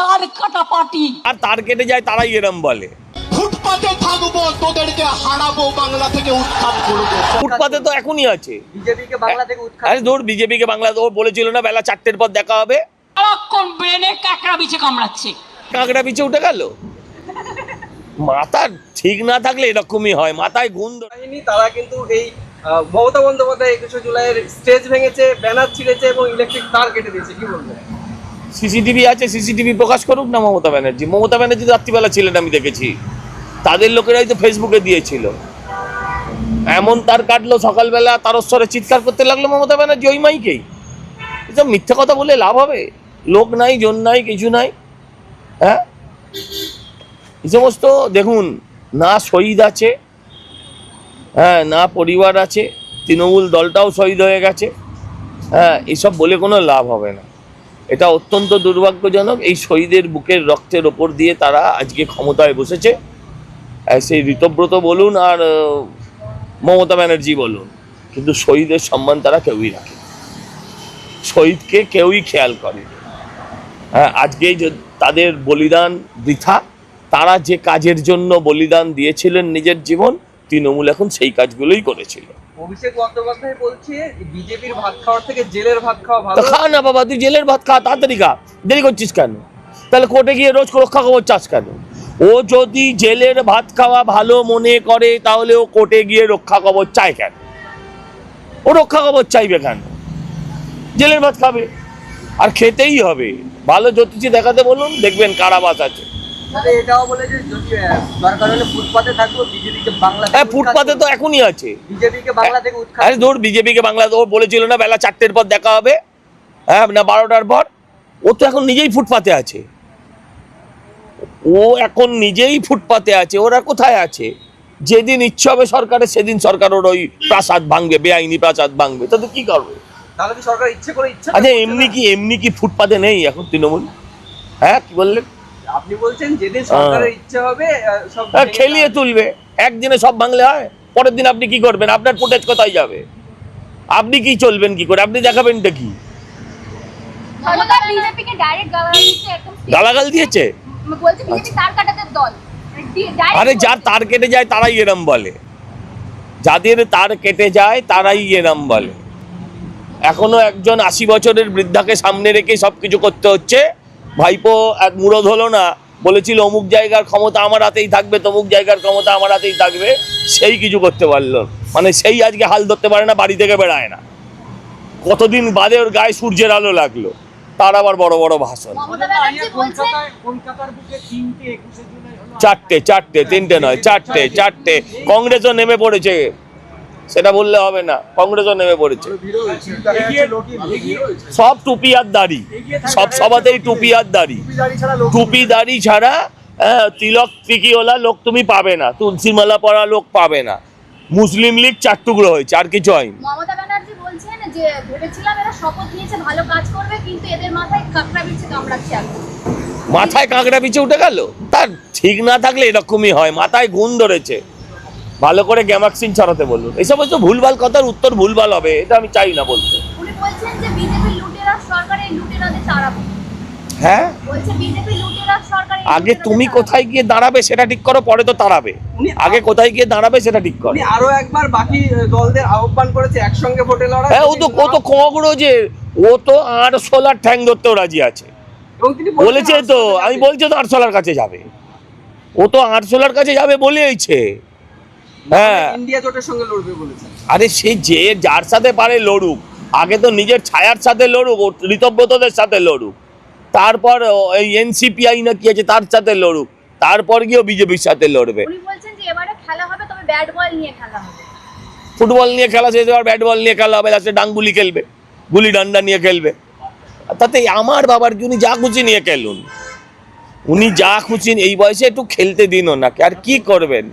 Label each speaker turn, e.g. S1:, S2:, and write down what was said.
S1: তার কাটা পার্টি।
S2: আর তার কেটে যায় তারাই এরম বলে।
S3: ফুটপাতে থাকবো, তোদেরকে হারাবো, বাংলা থেকে উৎখাত করবো।
S2: ফুটপাতে তো এখনই আছে।
S4: বিজেপিকে বাংলা থেকে উৎখাত।
S2: আরে ধর, বিজেপিকে বাংলা, ও বলেছিল না বেলা 4টের পর দেখা হবে।
S1: সারাক্ষণ ব্রেনে কাঁকড়া বিছে কামড়াচ্ছে।
S2: কাঁকড়া পিছে উঠে গেল। মাথা ঠিক না থাকলে এরকমই হয়, মাথায় ঘুম ধরে।
S4: বাহিনী তারা কিন্তু এই মমতা বন্দ্যোপাধ্যায় 21শে জুলাইয়ের স্টেজ ভেঙেছে, ব্যানার ছিঁড়েছে এবং ইলেকট্রিক তার কেটে দিয়েছে, কি বলবেন?
S2: সিসিটিভি আছে, সিসিটিভি প্রকাশ করুক না মমতা ব্যানার্জি। মমতা ব্যানার্জি রাত্রিবেলা ছিলেন, আমি দেখেছি। তাদের লোকেরাই তো ফেসবুকে দিয়েছিল। এমন তার কাটলো, সকালবেলা তারস্বরে চিৎকার করতে লাগলো মমতা ব্যানার্জি ওই মাইকেই। এসব মিথ্যা কথা বলে লাভ হবে? লোক নাই, জন নাই, কিছু নাই। হ্যাঁ, এই সমস্ত দেখুন, না শহীদ আছে, হ্যাঁ, না পরিবার আছে। তৃণমূল দলটাও শহীদ হয়ে গেছে। হ্যাঁ, এসব বলে কোনো লাভ হবে না। এটা অত্যন্ত দুর্ভাগ্যজনক। এই শহীদের বুকের রক্তের ওপর দিয়ে তারা আজকে ক্ষমতায় বসেছে। সেই ঋতব্রত বলুন আর মমতা ব্যানার্জি বলুন, কিন্তু শহীদের সম্মান তারা কেউই রাখে, শহীদকে কেউই খেয়াল করে। হ্যাঁ, আজকে তাদের বলিদান বৃথা। তারা যে কাজের জন্য বলিদান দিয়েছিলেন নিজের জীবন, তৃণমূল এখন সেই কাজগুলোই করেছিল।
S4: অভিষেক বন্দ্যোপাধ্যায় বলছে বিজেপির ভাত খাওয়ার থেকে জেলের ভাত খাওয়া ভালো।
S2: তো খা না বাবা, তুই জেলের ভাত খা, তাড়াতাড়ি খা, দেরি করছিস কেন? তাহলে কোর্টে গিয়ে রোজ রক্ষা কবচ চাস কেন? ও যদি জেলের ভাত খাওয়া ভালো মনে করে, তাহলে ও কোর্টে গিয়ে রক্ষা কবচ চায় কেন? ও রক্ষা কবচ চাইবে কেন? জেলের ভাত খাবে, আর খেতেই হবে। ভালো জ্যোতিষী দেখাতে বলুন, দেখবেন কারাবাস আছে।
S4: এটাও বলে যে দরকার হলে ফুটপাতে থাকবো, বিজেপিকে বাংলা।
S2: হ্যাঁ, ফুটপাতে তো এখনই আছে।
S4: বিজেপিকে বাংলা থেকে উৎখাত।
S2: আরে ধর, বিজেপিকে বাংলা, ও বলেছিল না বেলা 4টের পর দেখা হবে, হ্যাঁ, না 12টার পর। ও তো এখন নিজেই ফুটপাতে আছে। ও এখন নিজেই ফুটপাতে আছে। ওরা কোথায় আছে? যেদিন ইচ্ছে হবে সরকারের, সেদিন সরকার ওর ওই প্রাসাদ ভাঙবে, বেআইনি প্রাসাদ ভাঙবে। তাদের কি করবে?
S4: তাহলে কি সরকার ইচ্ছে করে ইচ্ছে?
S2: আচ্ছা, এমনি কি ফুটপাতে নেই এখন তৃণমূল? হ্যাঁ, কি বললেন?
S4: আপনি বলছেন যেদিন সরকারের ইচ্ছে হবে সব
S2: খেলিয়ে তুলবে। একদিনে সব ভাঙলে হয়? পরের দিন আপনি কি করবেন? আপনার ফুটেজ কোথায় যাবে? আপনি কি চলবেন কি করে? আপনি দেখাবেনটা কি?
S5: বিজেপিকে ডাইরেক্ট
S2: গালাগাল দিয়েছে।
S5: বলছে বিজেপি তার কাটাতে দল।
S2: আরে যার তার কেটে যায় তারাই এরম বলে। যাদের তার কেটে যায় তারাই এরম বলে। এখনো একজন 80 বছরের বৃদ্ধাকে সামনে রেখে সবকিছু করতে হচ্ছে। ভাইপো এক মুরদ হলো না, বলেছিল অমুক জায়গার ক্ষমতা আমার হাতেই থাকবে, তমুক জায়গার ক্ষমতা আমার হাতেই থাকবে, সেই কিছু করতে পারলো মানে সেই আজকে হাল ধরতে পারে না, বাড়ি থেকে বেড়ায় না। কতদিন বাদে ওর গায়ে সূর্যের আলো লাগলো, তার আবার বড় বড় ভাষণ। চারটে, তিনটে নয়, চারটে। কংগ্রেসও নেমে পড়েছে, সেটা বললে হবে না, কংগ্রেসও নেমে পড়েছে। সব টুপি আর দাড়ি, সব সভাতেই টুপি আর দাড়ি। টুপি দাড়ি ছাড়া তিলক টিকিওয়ালা লোক তুমি পাবে না, তুলসীমালা পরা লোক পাবে না। মুসলিম লীগ 4 টুকরো হয়েছে, আর কিছু হয়নি।
S5: মমতা ব্যানার্জি বলছেন যে ভেবেছিলাম এরা শপথ নিয়েছে ভালো কাজ করবে, কিন্তু এদের মাথায় কাঁকড়া বিছে কামড়াচ্ছে এখন।
S2: মাথায় কাঁকড়া পিছে উঠে গেল। তার ঠিক না থাকলে এরকমই হয়, মাথায় ঘুম ধরেছে। ভালো করে গ্যামাক্সিন ছড়াতে বলুন। এইসব হয়তো ভুলভাল কথার উত্তর ভুলভাল হবে, এটা আমি চাই না বলতে।
S5: উনি বলছেন যে বিজেপি লুটেরা সরকার এই লুটেরাদের তাড়াবে।
S2: হ্যাঁ,
S5: বলছে বিজেপি লুটেরা সরকার।
S2: আগে তুমি কোথায় গিয়ে দাঁড়াবে সেটা ঠিক করো, পরে তো তাড়াবে। আগে কোথায় গিয়ে দাঁড়াবে সেটা ঠিক করো।
S4: উনি আরো একবার বাকি দলদের আহ্বান করেছে একসঙ্গে ভোটে লড়াই।
S2: হ্যাঁ, ও তো কংগ্রেসের, ও তো আরশোলার ঠ্যাং ধরতেও রাজি আছে।
S4: এবং তিনি
S2: বলেছে তো, আমি বলছি তো আরশোলার কাছে যাবে। ও তো আরশোলার কাছে যাবে বলেইছে। হ্যাঁ,
S4: ইন্ডিয়া জোটের সঙ্গে লড়বে বলেছেন।
S2: আরে সে যে যার সাথে পারে লড়ুক, আগে তো নিজের ছায়ার সাথে লড়ুক, ঋতব্রতদের সাথে লড়ুক, তারপর এই এনসিপিআই না কি আছে তার সাথে লড়ুক, তারপর গিয়ে বিজেপির সাথে লড়বে।
S5: উনি বলছেন যে এবারে খেলা হবে, তবে ব্যাট বল নিয়ে খেলা হবে।
S2: ফুটবল নিয়ে খেলা শেষ হওয়ার ব্যাট বল নিয়ে খেলা হবে, লাস্টে ডাঙ্গুলি খেলবে, গুলি ডান্ডা নিয়ে খেলবে। তাতে আমার বাবার কি, উনি যা খুশি নিয়ে খেলুন, উনি যা খুশি। এই বয়সে একটু খেলতে দিন ওনাকে, আর কি করবেন।